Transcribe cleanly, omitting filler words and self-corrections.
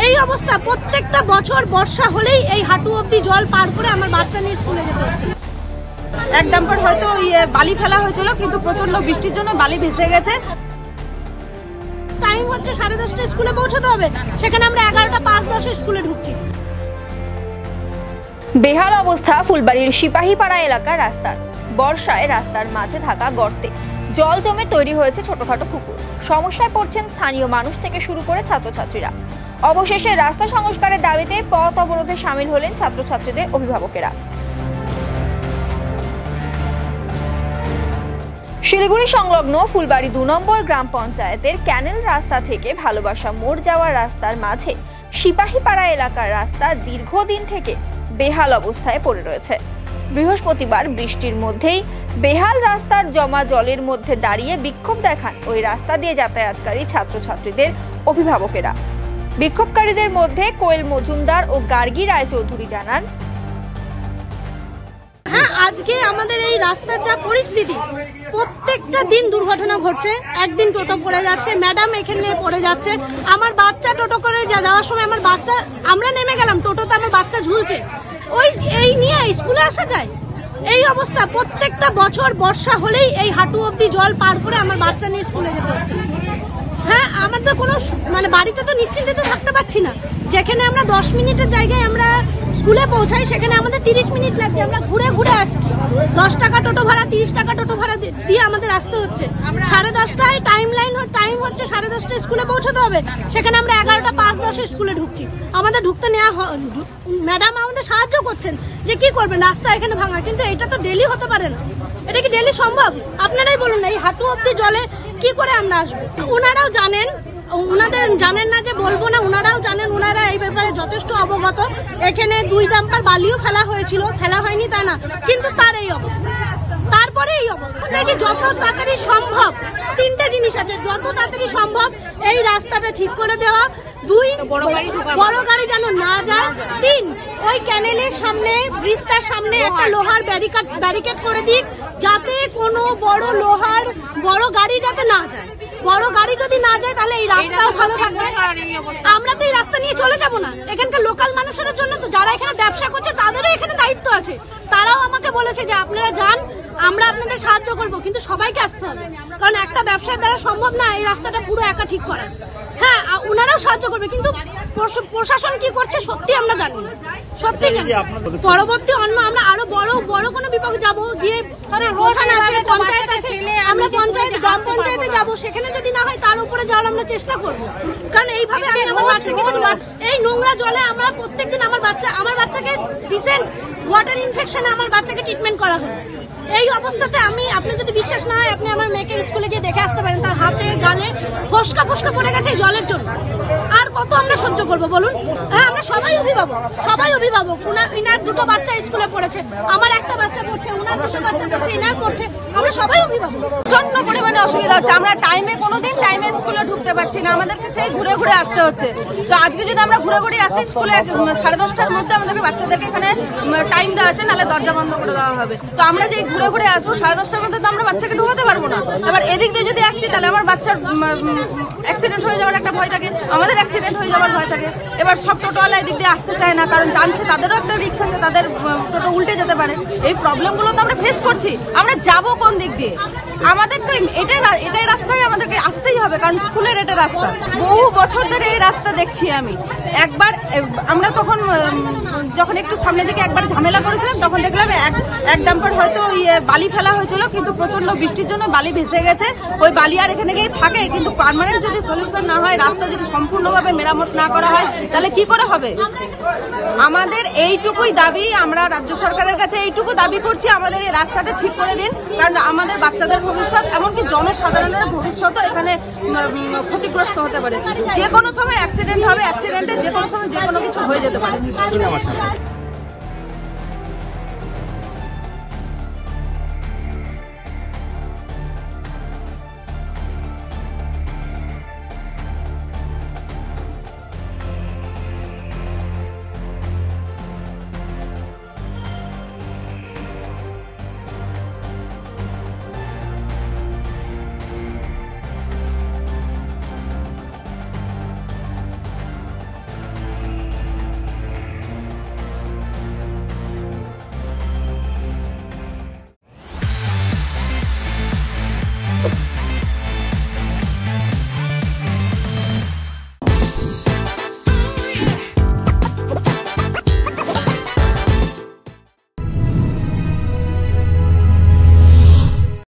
এই অবস্থা প্রত্যেকটা বছর বর্ষা হলেই এই হাঁটু অবধি জল পার করে আমার বাচ্চা নিয়ে স্কুলে যেতে হচ্ছে। এক ডাম্পার হয়তো বালি ফেলা হয়েছিল, কিন্তু প্রচন্ড বৃষ্টির জন্য বালি ভেসে গেছে। টাইম হচ্ছে 10:30 স্কুলে পৌঁছতে হবে, সেখানে আমরা 11:05 স্কুলে ঢুকছি। বেহাল অবস্থা ফুলবাড়ির সিপাহীপাড়া এলাকার রাস্তার। বর্ষায় রাস্তার মাঝে থাকা গর্তে জল জমে তৈরি হয়েছে ছোটখাটো পুকুর। সমস্যায় পড়ছেন স্থানীয় মানুষ থেকে শুরু করে ছাত্রছাত্রীরা। অবশেষে রাস্তা সংস্কারের দাবিতে পথ অবরোধে সামিল হলেন ছাত্রছাত্রীদের অভিভাবকেরা। শিলিগুড়ি সংলগ্ন ফুলবাড়ি 2 নম্বর গ্রাম পঞ্চায়েতের ক্যানেল রাস্তা থেকে ভালোবাসা মোড় যাওয়ার রাস্তার মাঝে সিপাহীপাড়া এলাকার রাস্তা দীর্ঘদিন থেকে বেহাল অবস্থায় পড়ে রয়েছে। বৃহস্পতিবার বৃষ্টির মধ্যেই বেহাল রাস্তার জমা জলের মধ্যে দাঁড়িয়ে বিক্ষোভ দেখান ওই রাস্তা দিয়ে যাতায়াতকারী ছাত্রছাত্রীদের অভিভাবকেরা। বিক্ষোভকারীদের মধ্যে কোয়েল মজুমদার ও গার্গী রায়চৌধুরী জানান, হ্যাঁ, আজকে আমাদের এই রাস্তার যা পরিস্থিতি, প্রত্যেকটা দিন দুর্ঘটনা ঘটছে। একদিন টোটো পড়ে যাচ্ছে, ম্যাডাম এখানে পড়ে যাচ্ছে, আমার বাচ্চা টোটো করে যাওয়ার সময় আমার বাচ্চা, আমরা নেমে গেলাম টোটোতে, আমার বাচ্চা ঝুলছে। এই নিয়ে স্কুলে আসা যায়? এই অবস্থা প্রত্যেকটা বছর বর্ষা হলেই এই হাঁটু অবধি জল পার করে আমার বাচ্চা নিয়ে স্কুলে যেতে হচ্ছে। হ্যাঁ, আমার তো কোনো বাড়িতে তো নিশ্চিন্তে তো থাকতে পারছি না। যেখানে আমরা 10 মিনিটের জায়গায় আমরা স্কুলে পৌঁছাই, সেখানে আমাদের 30 মিনিট লাগছে। আমরা ঘুরে ঘুরে আসছি, 10 টাকা টোটো ভাড়া, 30 টাকা টোটো ভাড়া দিয়ে আমাদের আসতে হচ্ছে। 10:30টায় টাইম হচ্ছে 10:30 স্কুলে পৌঁছতে হবে, সেখানে আমরা 11:05 স্কুলে ঢুকছি। আমাদের ঢুকতে নেওয়া, ম্যাডাম আমাদের সাহায্য করছেন যে কি করবেন, রাস্তা এখানে ভাঙা, কিন্তু এটা তো ডেলি হতে পারে না। এটা কি ডেলি সম্ভব? আপনারাই বলুন না, এই হাঁটু অবধি জলে কি করে আমরা আসবো? ওনারাও জানেন, ওনাদের জানেন না যে বলবো না, ওনারাও জানেন, ওনারা এই ব্যাপারে যথেষ্ট অবগত। এখানে 2 ডাম্পার বালিও ফেলা হয়েছিল, ফেলা হয়নি তা না, কিন্তু তার এই অবস্থা। তারপরে এই অবস্থা যে যত তাড়াতাড়ি সম্ভব, 3টে জিনিস আছে, যত তাড়াতাড়ি সম্ভব এই রাস্তাটা ঠিক করে দেওয়া, 2 বড় গাড়ি যেন না যায়, 3 ওই ক্যানেলের সামনে, ব্রিজটার সামনে একটা লোহার ব্যারিকেড করে দিক, যাতে কোনো বড় গাড়ি যাতে না যায়। বড় গাড়ি যদি না যায় তাহলে এই রাস্তাও ভালো থাকবে। আমরা তো এই রাস্তা নিয়ে চলে যাব না, এখানকার লোকাল মানুষের জন্য তো, যারা এখানে ব্যবসা করছে তাদেরও এখানে দায়িত্ব আছে। তারাও আমাকে বলেছে যে আপনারা যান, আমরা আপনাদের সাহায্য করব, কিন্তু সবাইকে আসতে হবে, কারণ একটা ব্যবসার দ্বারা সম্ভব না এই রাস্তাটা পুরো একা ঠিক করা। হ্যাঁ, ওনারাও সাহায্য করবে, কিন্তু প্রশাসন কি করছে সত্যি আমরা জানি না, সত্যি জানি। পরবর্তী আমরা আরো বড় কোনো বিভাগে যাব, গিয়ে প্রধান আছে, পঞ্চায়েত আছে, আমরা গ্রাম পঞ্চায়েতে যাব, সেখানে যদি না হয় তার উপরে যাওয়ার আমরা চেষ্টা করবো। কারণ এইভাবে আমি আমার বাচ্চাকে, এই নোংরা জলে আমরা প্রত্যেকদিন আমার বাচ্চাকে ডিসেন্ট ওয়াটার ইনফেকশনে আমার বাচ্চাকে ট্রিটমেন্ট করা হয়। এই অবস্থাতে আপনি যদি বিশ্বাস না হয়, আপনি আমার মেয়েকে স্কুলে গিয়ে দেখে আসতে পারেন, তার হাতে গালে ফোসকা পড়ে গেছে জলের জন্য। আর কত আমরা সহ্য করবো বলুন? হ্যাঁ, আমরা সবাই অভিভাবক। ইনার 2টো বাচ্চা স্কুলে পড়েছে, আমার একটা বাচ্চা পড়ছে, উনার 2টো বাচ্চা পড়ছে, ইনার পড়ছে, আমরা সবাই অভিভাবক। প্রচন্ড পরিমাণে অসুবিধা হচ্ছে, আমরা কোনোদিন টাইমে স্কুলে ঢুকতে পারছি না, আমাদেরকে সেই ঘুরে ঘুরে আসতে হচ্ছে। তো আজকে যদি আমরা ঘুরে ঘুরে আসি, স্কুলে 10:30টার মধ্যে আমাদেরকে বাচ্চাদেরকে এখানে টাইম দেওয়া আছে, নাহলে দরজা বন্ধ করে দেওয়া হবে। তো আমরা যে ঘুরে ঘুরে আসবো 10:30টার মধ্যে, তো আমরা বাচ্চাকে ঢুকাতে পারবো না। এবার এদিক দিয়ে যদি আসছি, তাহলে আমার বাচ্চার অ্যাক্সিডেন্ট হয়ে যাওয়ার একটা ভয় থাকে, আমাদের অ্যাক্সিডেন্ট হয়ে যাওয়ার ভয় থাকে। এবার সব টোটোওয়ালা এদিক দিয়ে আসতে চায় না, কারণ জানছে তাদেরও একটা রিস্ক আছে, তাদের টোটো উল্টে যেতে পারে। এই প্রবলেমগুলো তো আমরা ফেস করছি। আমরা যাব কোন দিক দিয়ে? আমাদের তো এটাই রাস্তায় আমাদেরকে আসতেই হবে, কারণ স্কুলের এটা রাস্তা। বহু বছর ধরে এই রাস্তা দেখছি আমি। একবার আমরা যখন একটু সামনের দিকে একবার ঝামেলা করেছিলাম, তখন দেখলাম এক ডাম্পার হয়তো বালি ফেলা হয়েছিল, কিন্তু প্রচন্ড বৃষ্টির জন্য বালি ভেসে গেছে। ওই বালি আর এখানে গিয়ে থাকে, কিন্তু পার্মানেন্ট যদি সলিউশন না হয়, রাস্তা যদি সম্পূর্ণভাবে মেরামত না করা হয়, তাহলে কি করে হবে? আমাদের এইটুকুই দাবি, আমরা রাজ্য সরকারের কাছে এইটুকু দাবি করছি, আমাদের এই রাস্তাটা ঠিক করে দিন, কারণ আমাদের বাচ্চাদের ভবিষ্যৎ, এমনকি জনসাধারণের ভবিষ্যৎও এখানে ক্ষতিগ্রস্ত হতে পারে। যে কোনো সময় অ্যাক্সিডেন্ট হবে, অ্যাক্সিডেন্টে যে কোনো সময় যে কোনো কিছু হয়ে যেতে পারে।